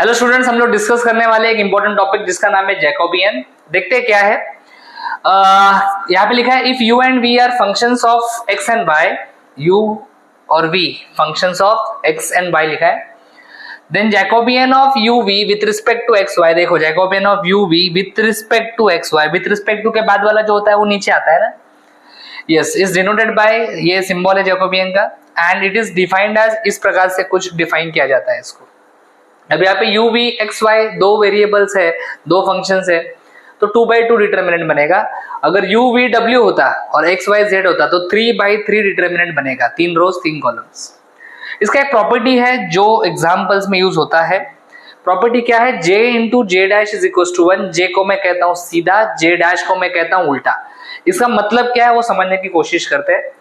Hello students, हम लोग discuss करने वाले एक इंपॉर्टेंट टॉपिक जिसका नाम है जैकोबियन। देखते हैं क्या है। यहाँ पे लिखा है if u and v are functions of x and y, u और v functions of x and y लिखा है, then Jacobian of u v with respect to x y. देखो Jacobian of u v with respect to x y, with respect to के बाद वाला जो होता है वो नीचे आता है ना, यस, इज डिनोटेड बाय, ये सिंबल है जैकोबियन का, and it is defined as, इस प्रकार से कुछ डिफाइन किया जाता है इसको। अब यहाँ पे यू वी एक्स वाई दो वेरिएबल्स है, दो फंक्शंस है, तो 2/2 डिटर्मिनेंट बनेगा। अगर यू वी डब्ल्यू होता और एक्स वाई जेड होता तो 3/3 डिटर्मिनेंट बनेगा, 3 रोज 3 कॉलम्स। इसका एक प्रॉपर्टी है जो एग्जाम्पल्स में यूज होता है। प्रॉपर्टी क्या है? j into J dash is equal to 1। J को मैं कहता हूं सीधा, जे डैश को मैं कहता हूं उल्टा। इसका मतलब क्या है वो समझने की कोशिश करते हैं।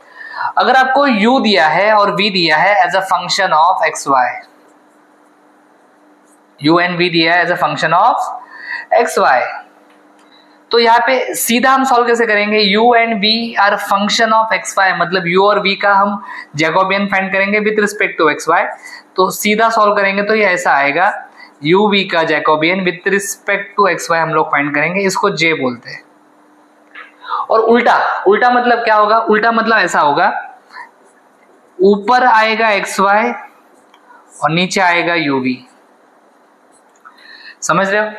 अगर आपको u दिया है और v दिया है as a function of X Y, u and v दिया है as a function of X Y, तो यहाँ पे सीधा हम सॉल्व कैसे करेंगे? u and v are function of X Y, मतलब u और v का हम जैकोबियन फाइंड करेंगे with respect to x Y. तो सीधा सॉल्व करेंगे तो ये ऐसा आएगा, u v का Jacobian with respect to x Y हम लोग फाइंड करेंगे, इसको j बोलते हैं। और उल्टा, उल्टा मतलब क्या होगा? उल्टा मतलब ऐसा होगा, ऊपर आएगा एक्स वाई और नीचे आएगा u v। समझ रहे हो?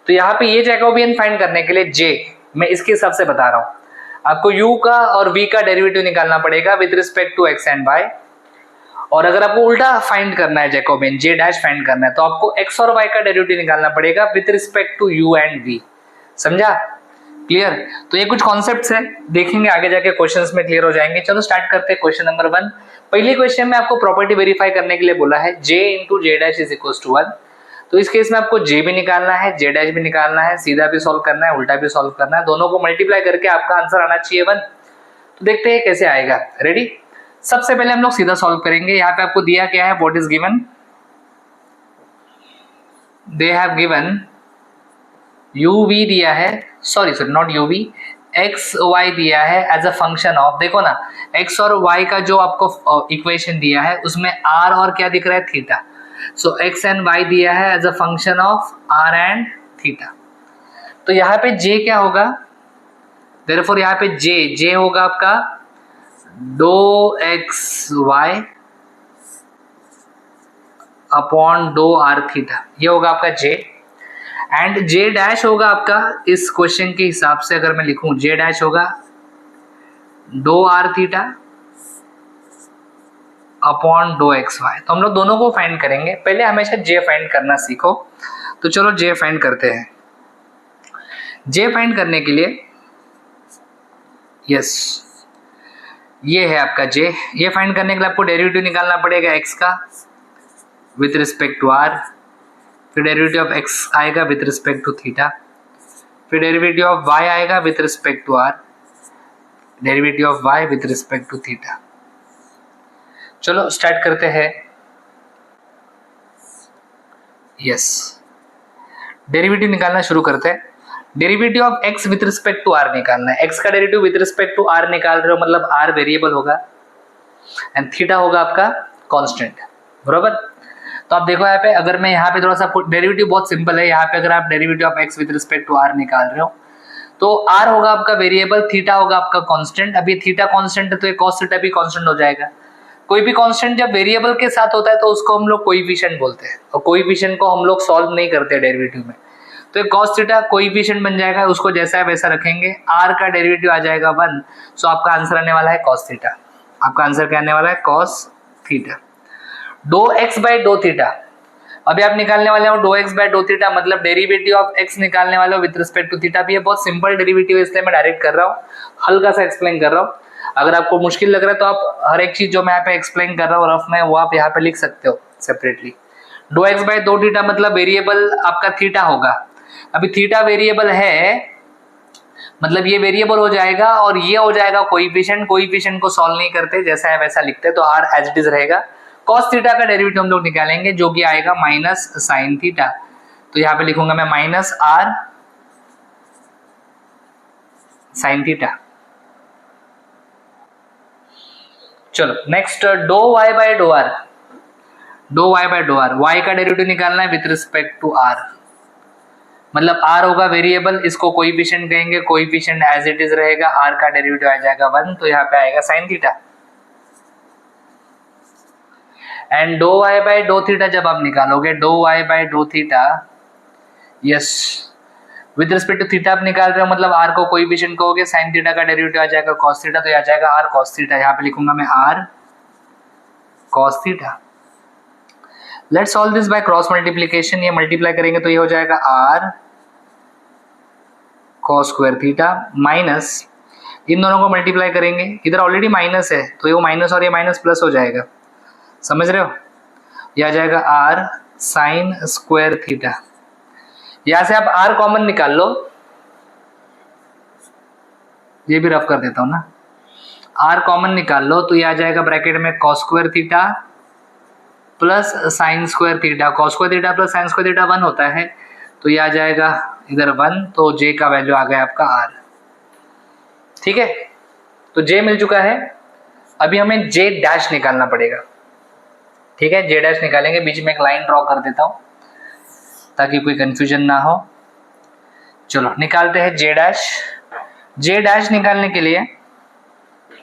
तो यहाँ पे ये जैकोबियन फाइंड करने के लिए j मैं इसके हिसाब से बता रहा हूं, आपको u का और v का डेरिवेटिव निकालना पड़ेगा with respect to x and y। और अगर आपको उल्टा फाइंड करना है जैकोबियन, j डैश फाइंड करना है, तो आपको x और y का डेरिवेटिव निकालना पड़ेगा with respect to u and v। समझा? क्लियर? तो ये कुछ कॉन्सेप्ट्स है, देखेंगे आगे जाके क्वेश्चंस में क्लियर हो जाएंगे। चलो स्टार्ट करते हैं क्वेश्चन नंबर 1। पहले क्वेश्चन में आपको प्रॉपर्टी वेरीफाई करने के लिए बोला है j into J dash is equal to 1। तो इस केस में आपको j भी निकालना है, j डैश भी निकालना है, सीधा भी सॉल्व करना है, उल्टा भी सॉल्व करना है, दोनों को मल्टीप्लाई करके आपका आंसर आना चाहिए 1। तो देखते हैं कैसे आएगा। रेडी? सबसे पहले हम लोग सीधा सॉल्व करेंगे। यहाँ पे आपको दिया क्या है? What is given? They have given u v दिया है, sorry not u v, x y दिया है एज अ फंक्शन ऑफ, देखो ना x और y का जो आपको इक्वेशन दिया है उसमें r और क्या दिख रहा है? Theta. So x and y दिया है as a function of r and theta. तो यहाँ पे j क्या होगा? देयरफॉर यहाँ पे j होगा आपका दो xy अपॉन दो r थीटा, ये होगा आपका j। एंड j डैश होगा आपका, इस क्वेश्चन के हिसाब से अगर मैं लिखूं, j डैश होगा दो r थीटा अपॉन दो एक्स वाई। तो हम लोग दोनों को फाइंड करेंगे। पहले हमेशा j फाइंड करना सीखो। तो चलो j फाइंड करते हैं। j फाइंड करने के लिए यस, ये है आपका j। ये फाइंड करने के लिए आपको डेरिवेटिव निकालना पड़ेगा x का विथ रिस्पेक्ट टू r, फिर डेरिवेटिव ऑफ x आएगा विथ रिस्पेक्ट टू थीटा, फिर डेरिवेटिव ऑफ y आएगा with respect to r, derivative of y with respect to theta. चलो स्टार्ट करते हैं। यस, डेरिवेटिव निकालना शुरू करते हैं। Derivative of x with respect to r निकालना है। x का derivative with respect to r निकाल रहे हो, मतलब r वेरिएबल होगा एंड थीटा होगा आपका कांस्टेंट, बराबर? तो आप देखो यहाँ पे, अगर मैं यहाँ पे थोड़ा सा, डेरिवेटिव बहुत सिंपल है। यहाँ पे अगर आप derivative of x with respect to r निकाल रहे हो तो r होगा आपका वेरिएबल, थीटा होगा आपका कांस्टेंट। अभी थीटा कांस्टेंट है तो ये cos थीटा भी कांस्टेंट हो जाएगा। कोई भी कांस्टेंट जब वेरिएबल के साथ होता है तो उसको हम लोग कोएफिशिएंट बोलते हैं, और कोएफिशिएंट को हम लोग सॉल्व नहीं करते डेरिवेटिव में। तो ये cos थीटा कोएफिशिएंट बन जाएगा, उसको जैसा है वैसा रखेंगे। r का डेरिवेटिव आ जाएगा 1, सो आपका आंसर आने वाला है cos थीटा। आपका आंसर क्या आने वाला है? cos theta. दो x बाई दो थीटा, अभी आप निकालने वाले हो 2x बाय 2 थीटा, मतलब डेरिवेटिव ऑफ x निकालने वाले हो विद रिस्पेक्ट टू थीटा। भी ये बहुत सिंपल डेरिवेटिव है, इसलिए मैं डायरेक्ट कर रहा हूँ, हल्का सा एक्सप्लेन कर रहा हूँ। अगर आपको मुश्किल लग रहा है तो आप हर एक चीज जो मैं यहाँ पे एक्सप्लेन कर रहा हूँ रफ में, वो आप यहाँ पे लिख सकते हो सेपरेटली। 2x बाय 2 थीटा मतलब वेरिएबल आपका थीटा होगा। अभी थीटा वेरिएबल है, मतलब ये वेरिएबल हो जाएगा और ये हो जाएगा कोएफिशिएंट। कोएफिशिएंट को सॉल्व नहीं करते, जैसा है वैसा लिखते, तो r एज इट इज रहेगा। cos थीटा का डेरिवेटिव हम लोग निकालेंगे जो कि आएगा माइनस साइन थीटा। तो यहाँ पे लिखूंगा मैं माइनस r साइन थीटा। चलो नेक्स्ट, दो y बाय दो r, डो वाई बाय डो आर, वाई का डेरिवेटिव निकालना है विथ रिस्पेक्ट टू आर, मतलब आर होगा वेरिएबल, इसको कोएफिशिएंट कहेंगे, कोएफिशिएंट एज इट इज रहेगा, आर का डेरिवेटिव आ जाएगा 1, तो यहाँ पे आएगा साइन थीटा। एंड डो वाई बाय डो थीटा जब आप निकालोगे, डो वाई बाय डो theta, yes with respect to theta आप निकाल रहे हो, मतलब आर को कोएफिशिएंट कहोगे, साइन थीटा का डेरिवेटिव आ जाएगा कॉस थीटा, तो ये आ जाएगा आर कॉस थीटा, यहाँ पे लिखूंगा मैं r cos theta. Let's solve this by cross multiplication, ये मल्टीप्लाई करेंगे तो ये हो जाएगा r cos square theta minus, इन दोनों को मल्टीप्लाई करेंगे, इधर ऑलरेडी माइनस है तो ये माइनस और ये माइनस प्लस हो जाएगा, समझ रहे हो, ये आ जाएगा आर साइन स्क्वायर थीटा। यहां से आप आर कॉमन निकाल लो, ये भी रफ कर देता हूं ना, आर कॉमन निकाल लो तो ये आ जाएगा ब्रैकेट में cos square theta plus sign square theta, cos square theta plus sign square theta 1 होता है, तो ये आ जाएगा इधर 1, तो जे का वैल्यू आ गया आपका आर। ठीक है, तो जे मिल चुका है, अभी हमें जे डैश निकालना पड़ेगा। ठीक है, जे डैश निकालेंगे, बीच में एक लाइन ड्रॉ कर देता हूं ताकि कोई कंफ्यूजन ना हो। चलो निकालते हैं जे डैश। जे डैश निकालने के लिए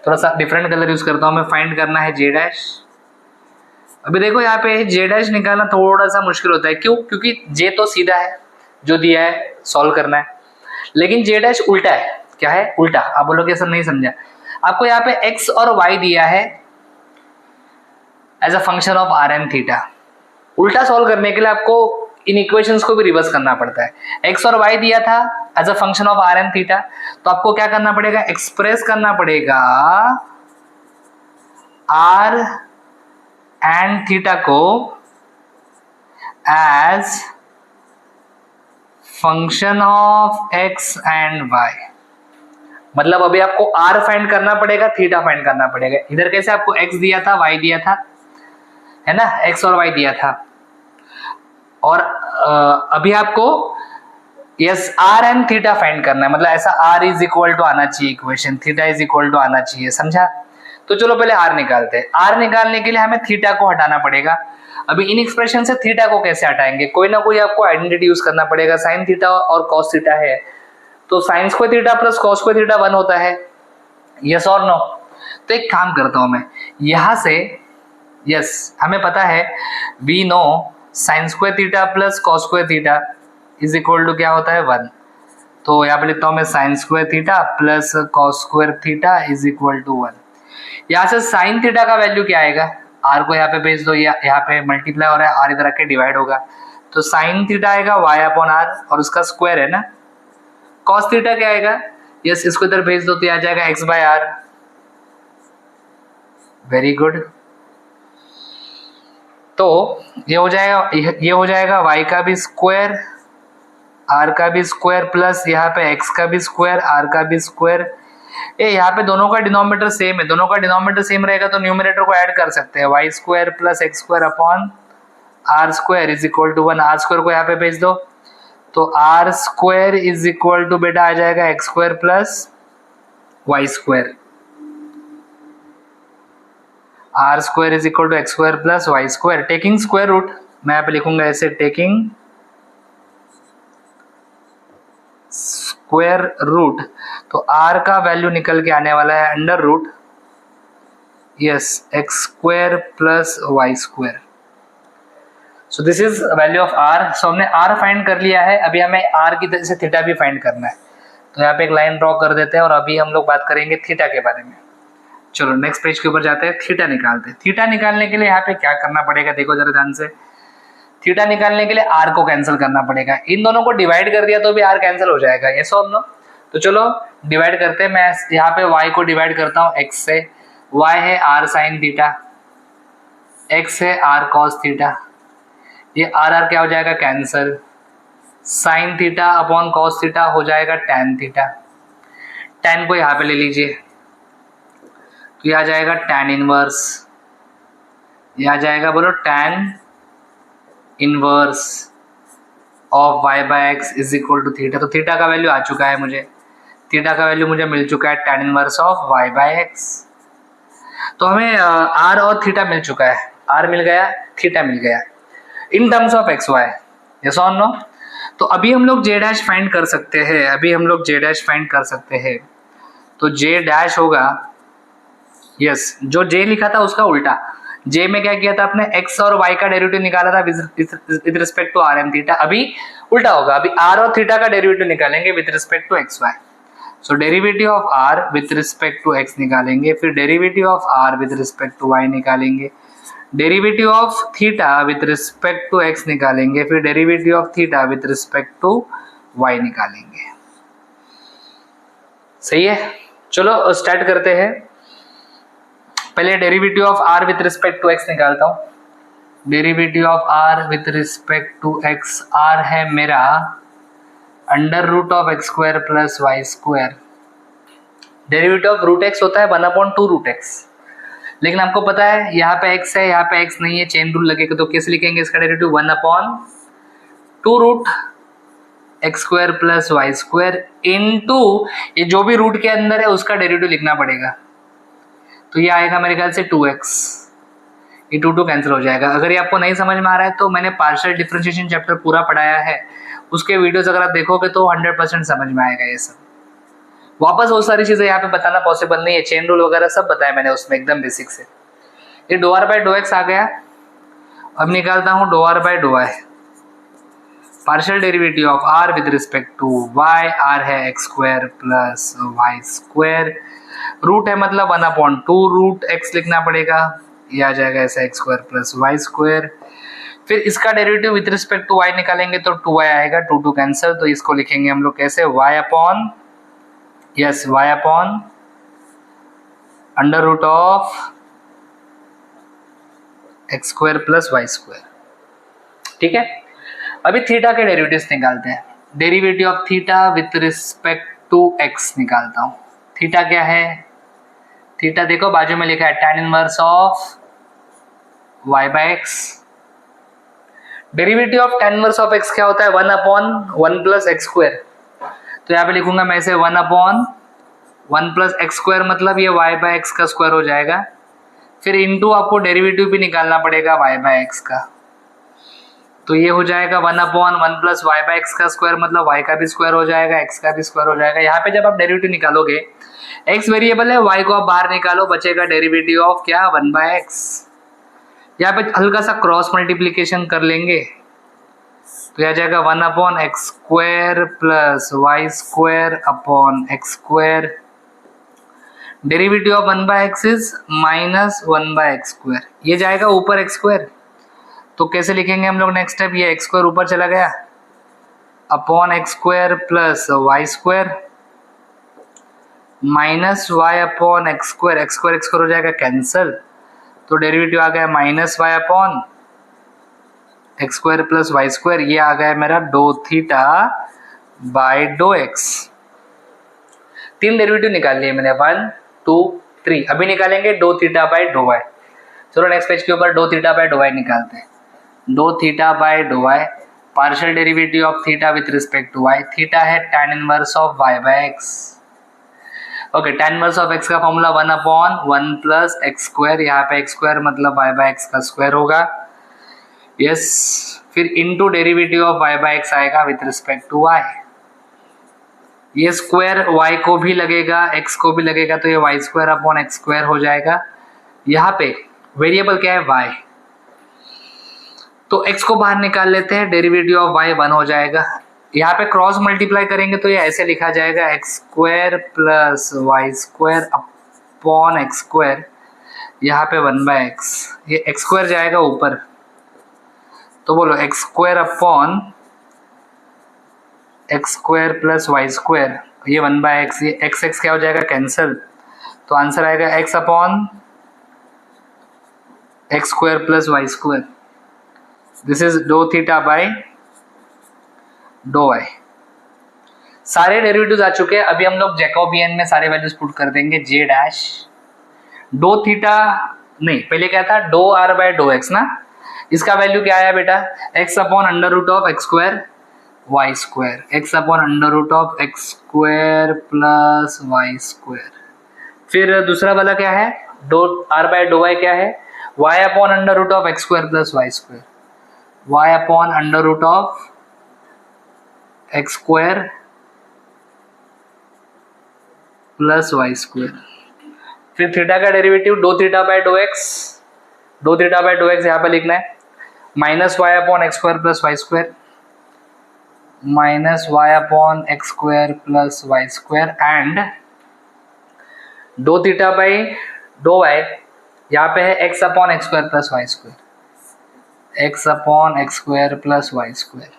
थोड़ा सा डिफरेंट कलर यूज करता हूं मैं, फाइंड करना है जे डैश। अभी देखो यहाँ पे जे डैश निकालना थोड़ा सा मुश्किल होता है, क्यों? क्योंकि जे तो सीधा है, जो दिया है सॉल्व करना है, लेकिन जे डैश उल्टा है। क्या है? उल्टा। आप बोलोगे सर नहीं समझा, आपको यहाँ पे एक्स और वाई दिया है as a function of R and theta. उल्टा सॉल्व करने के लिए आपको इन इक्वेशंस को भी रिवर्स करना पड़ता है। एक्स और वाई दिया था as a function of R and theta, तो आपको क्या करना पड़ेगा? एक्सप्रेस करना पड़ेगा आर एंड थीटा को as function of x and Y. मतलब अभी आपको आर फाइंड करना पड़ेगा, थीटा फाइंड करना पड़ेगा। इधर कैसे आपको एक्स दिया था, वाई दिया था, है ना, एक्स और वाई दिया था, और अभी आपको yes R and theta find करना है। मतलब ऐसा आर इज इक्वल टू आना चाहिए equation, theta is equal to आना चाहिए, समझा? तो चलो पहले आर निकालते हैं। आर निकालने के लिए हमें थीटा को हटाना पड़ेगा। अभी इन एक्सप्रेशन से थीटा को कैसे हटाएंगे? कोई ना कोई आपको आइडेंटिटी यूज करना पड़ेगा। साइन थीटा और कॉस थीटा है, तो sign square theta plus cos square theta 1 होता है, यस और नो? तो एक काम करता हूं मैं यहां से, यस हमें पता है, we know sine square theta plus cos square theta is equal to क्या होता है? 1। तो यहाँ पे लिखता हूं मैं sine square theta plus cos square theta is equal to 1। यहाँ से साइन थीटा का वैल्यू क्या आएगा? आर को यहाँ पे भेज दो, यहाँ पे मल्टीप्लाई हो रहा है, आर इधर आके डिवाइड होगा, तो साइन थीटा आएगा वाई अपॉन आर, और उसका स्क्वायर है ना। कॉस थीटा क्या आएगा? यस इसको इधर भेज दो, तो आ जाएगा X by R. Very good. तो ये हो जाएगा वाई का भी स्क्वायर, आर का भी स्क्वायर, प्लस यहाँ पे एक्स का भी स्क्वायर, आर का भी स्क्वायर। यहाँ पे दोनों का डिनोमिनेटर सेम है, दोनों का डिनोमिनेटर सेम रहेगा तो न्यूमरेटर को ऐड कर सकते हैं। Y square plus X square upon R square is equal to 1। R square को यहाँ पे भेज दो, तो R square is equal to बेटा आ जाएगा X square plus Y square. R square is equal to X square plus Y square, taking square root, मैं यहाँ पे लिखूंगा ऐसे, टेकिंग स्क्वायर रूट, तो आर का वैल्यू निकल के आने वाला है under root, yes x square plus Y square. So this is value of r. So हमने आर फाइंड कर लिया है, अभी हमें आर की तरह से थीटा भी फाइंड करना है, तो यहाँ पे एक लाइन ड्रॉ कर देते हैं, और अभी हम लोग बात करेंगे थीटा के बारे में। चलो नेक्स्ट पेज के ऊपर जाते हैं, थीटा निकालते हैं। थीटा निकालने के लिए यहाँ पे क्या करना पड़ेगा, देखो जरा ध्यान से। थीटा निकालने के लिए आर को कैंसिल करना पड़ेगा, इन दोनों को डिवाइड कर दिया तो भी आर कैंसिल हो जाएगा, ये सो हम लोग। तो चलो डिवाइड करते हैं, मैं यहाँ पे y को डिवाइड करता हूँ x से। y है r साइन थीटा, x है r कॉस थीटा, ये r क्या हो जाएगा? Cancel. Sine theta upon cos theta हो जाएगा टैन थीटा, टैन को यहाँ पे ले लीजिए, तो ये आ जाएगा टैन इनवर्स, ये आ जाएगा बोलो tan inverse of y by X is equal to theta. तो थीटा का वैल्यू आ चुका है मुझे, थीटा का वैल्यू मुझे मिल चुका है tan inverse of y by X. तो हमें r और थीटा मिल चुका है, r मिल गया, थीटा मिल गया in terms of X Y, yes और नो। तो अभी हम लोग जे डैश फाइंड कर सकते हैं, अभी हम लोग जे डैश फाइंड कर सकते हैं। तो जे डैश होगा, यस, जो जे लिखा था उसका उल्टा। जे में क्या किया था आपने, एक्स और वाई का डेरिवेटिव निकाला था with respect to R and theta, अभी उल्टा होगा, अभी आर और थीटा का डेरिवेटिव निकालेंगे with respect to x y. So derivative of r with respect to x निकालेंगे, फिर derivative of r with respect to Y निकालेंगे, derivative of theta with respect to x निकालेंगे, फिर derivative of theta with respect to Y निकालेंगे। सही है, चलो start करते हैं। पहले derivative of r with respect to x निकालता हूं। Derivative of r with respect to x, r है मेरा under root of x square plus Y square. Derivative of root X होता है 1/2 रूट एक्स, लेकिन आपको पता है यहाँ पे x है, यहाँ पे x नहीं है, चेन रूल लगेगा, तो कैसे लिखेंगे इसका derivative, 1/2 root x square plus Y square into ये जो भी रूट के अंदर है उसका डेरिवेटिव लिखना पड़ेगा। तो ये आएगा मेरे ख्याल से 2x, ये 2 कैंसिल हो जाएगा। अगर ये आपको नहीं समझ में आ रहा है तो मैंने पार्शियल डिफरेंशिएशन चैप्टर पूरा पढ़ाया है, उसके वीडियोस अगर आप देखोगे तो 100% समझ में आएगा ये सब। वापस वो सारी चीजें यहाँ पे बताना पॉसिबल नहीं है, चेन रूल वगैरह सब बताया मैंने उसमें एकदम बेसिक से। ये डो आर बाई डो एक्स आ गया, अब निकालता हूँ डो आर बाई डो Y. Partial derivative of r with respect to y, r है x square plus Y square, root है मतलब 1/2 रूट एक्स लिखना पड़ेगा, ये आ जाएगा ऐसा X square plus Y square. फिर इसका derivative with respect to Y निकालेंगे तो 2y आएगा, 2 कैंसिल, तो इसको लिखेंगे हम लोग कैसे, y upon, yes, y upon under root of x square plus Y square. ठीक है, अभी थीटा के डेरिवेटिव्स निकालते हैं। Derivative of theta with respect to x निकालता हूं। थीटा क्या है, थीटा देखो बाजू में लिखा है tan inverse of y by X. Derivative of tan inverse of x क्या होता है, 1/1 प्लस एक्स स्क्वायर। तो यहाँ पे लिखूंगा मैं इसे 1/1 प्लस एक्स स्क्वायर, मतलब ये y बाय एक्स का स्क्वायर हो जाएगा। फिर इनटू आपको डेरिवेटिव भी निकालना पड़ेगा y बाय एक्स का, तो ये हो जाएगा 1/1 प्लस वाई बाय एक्स का स्क्वायर, मतलब y का भी स्क्वायर हो जाएगा, x का भी स्क्वायर हो जाएगा। यहाँ पे जब आप डेरिवेटिव निकालोगे, x वेरिएबल है, y को आप बाहर निकालो, बचेगा डेरिवेटिव ऑफ क्या, 1/x। यहाँ पे हल्का सा क्रॉस मल्टीप्लीकेशन कर लेंगे तो यह जाएगा 1/x square plus Y square upon x square. Derivative of 1/x is minus 1/x square, ये जाएगा ऊपर x स्क्वायर, तो कैसे लिखेंगे हम लोग नेक्स्ट स्टेप, ये एक्स स्क्वायर ऊपर चला गया upon x square plus Y square minus Y upon x square, X square हो जाएगा कैंसल, तो डेरिवेटिव आ गया minus Y upon x square plus Y square, ये आ गया मेरा डो थीटा बाय डो एक्स। 3 डेरिवेटिव निकाल लिए मैंने, 1 2 3। अभी निकालेंगे डो थीटा बाय डो वाई। चलो नेक्स्ट पेज के ऊपर डो थीटा बाय डो वाई निकालते हैं। डो थीटा बाय डो Y, partial derivative of theta with respect to Y. Theta है tan inverse of Y by X. Okay, tan inverse of X का फॉर्मूला 1/1 प्लस एक्स स्क्वायर, यहाँ पे X square मतलब वाई बाय एक्स का square होगा, yes. फिर into derivative of Y by X आएगा with respect to Y. ये square Y को भी लगेगा, एक्स को भी लगेगा, तो ये Y square upon x square हो जाएगा। यहाँ पे वेरिएबल क्या है, वाई, तो x को बाहर निकाल लेते हैं, डेरिवेटिव ऑफ y 1 हो जाएगा। यहाँ पे क्रॉस मल्टीप्लाई करेंगे तो ये ऐसे लिखा जाएगा X square plus Y square upon x square, यहाँ पे 1/x, ये एक्स स्क्वायर जाएगा ऊपर, तो बोलो X square upon x square plus Y square, ये 1/x, ये x क्या हो जाएगा कैंसल, तो आंसर आएगा x upon x square plus Y square. This is डो थीटा बाय डो वाई। सारे डेरिवेटिव्स आ चुके हैं, अभी हम लोग जैकोबियन में सारे वैल्यूज पुट कर देंगे। जे डैश डो थीटा नहीं, पहले क्या था, डो आर बाय डो एक्स ना, इसका वैल्यू क्या आया बेटा, x upon under root of x square y square, x upon under root of x square plus Y square. फिर दूसरा वाला क्या है, डो आर बाय डो वाई क्या है, y upon under root of x square plus Y square, y upon under root of x square plus Y square. फिर थीटा का डेरिवेटिव दो थीटा बाय दो एक्स, दो थीटा बाय दो एक्स यहाँ पे लिखना है, minus Y upon x square plus Y square, minus Y upon x square plus Y square and दो थीटा बाई दो वाई, यहाँ पे है x upon x square plus Y square, x upon x square plus Y square.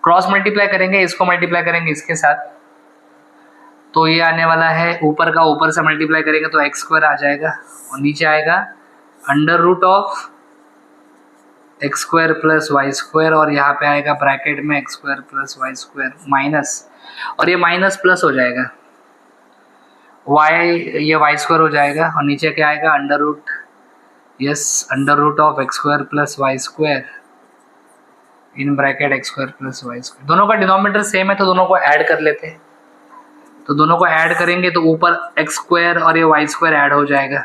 Cross multiply करेंगे, इसको multiply करेंगे इसके साथ, तो ये आने वाला है ऊपर का ऊपर से मल्टीप्लाई करेंगे तो एक्स स्क्वायर आ जाएगा और नीचे आएगा under root of x square plus Y square और यहाँ पे आएगा ब्रैकेट में x square plus Y square minus, और ये माइनस प्लस हो जाएगा वाई, ये वाई स्क्वायर हो जाएगा और नीचे क्या आएगा under root, yes under root of x square plus Y square in bracket x square plus Y square. दोनों का डिनोमिनेटर सेम है तो दोनों को ऐड कर लेते हैं, तो दोनों को ऐड करेंगे तो ऊपर एक्स स्क्वायर और ये वाई स्क्वायर ऐड हो जाएगा,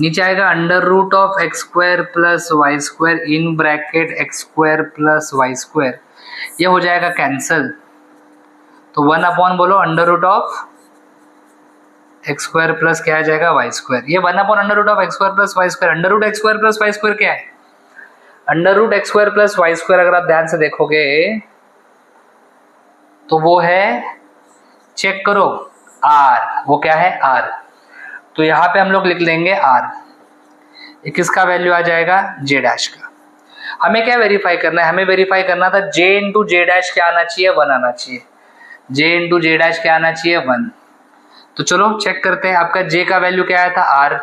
नीचे आएगा under root of x square plus Y square in bracket x square plus Y square, ये हो जाएगा कैंसल, तो वन अपॉन बोलो under root of x square plus क्या आ जाएगा वाई स्क्वायर, ये one upon under root of x square plus Y square, under root x square plus Y square क्या है, under root x square plus Y square अगर आप ध्यान से देखोगे तो वो है, चेक करो आर, वो क्या है आर, तो यहाँ पे हम लोग लिख लेंगे आर, किसका वैल्यू आ जाएगा जे डैश का। हमें क्या वेरीफाई करना है, हमें वेरीफाई करना था जे इंटू जे डैश क्या आना चाहिए, वन आना चाहिए, जे इंटू जे डैश क्या आना चाहिए वन। तो चलो चेक करते हैं, आपका जे का वैल्यू क्या आया था आर,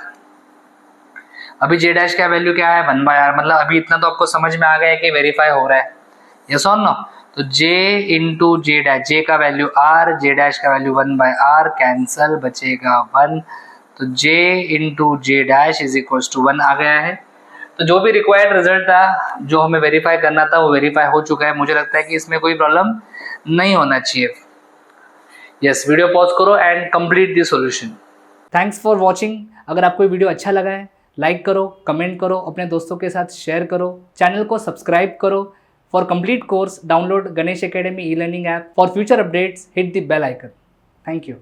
अभी जे डैश का वैल्यू क्या है वन बाय आर, मतलब अभी इतना तो आपको समझ में आ गया है कि वेरीफाई हो रहा है, यस और नो। तो j इंटू जे डैश, जे का वैल्यू r, जे डैश का value one by r, cancel बचेगा वन, तो j into J dash is equal to one आ गया है। तो जो भी रिक्वायर्ड रिजल्ट था, जो हमें वेरीफाई करना था वो वेरीफाई हो चुका है, मुझे लगता है कि इसमें कोई प्रॉब्लम नहीं होना चाहिए। यस, वीडियो पॉज करो and complete the solution. Thanks for watching. अगर आपको वीडियो अच्छा लगा है लाइक करो, कमेंट करो, अपने दोस्तों के साथ शेयर करो, चैनल को सब्सक्राइब करो। For complete course, download Ganesh Academy e-learning app. For future updates, hit the bell icon. Thank you.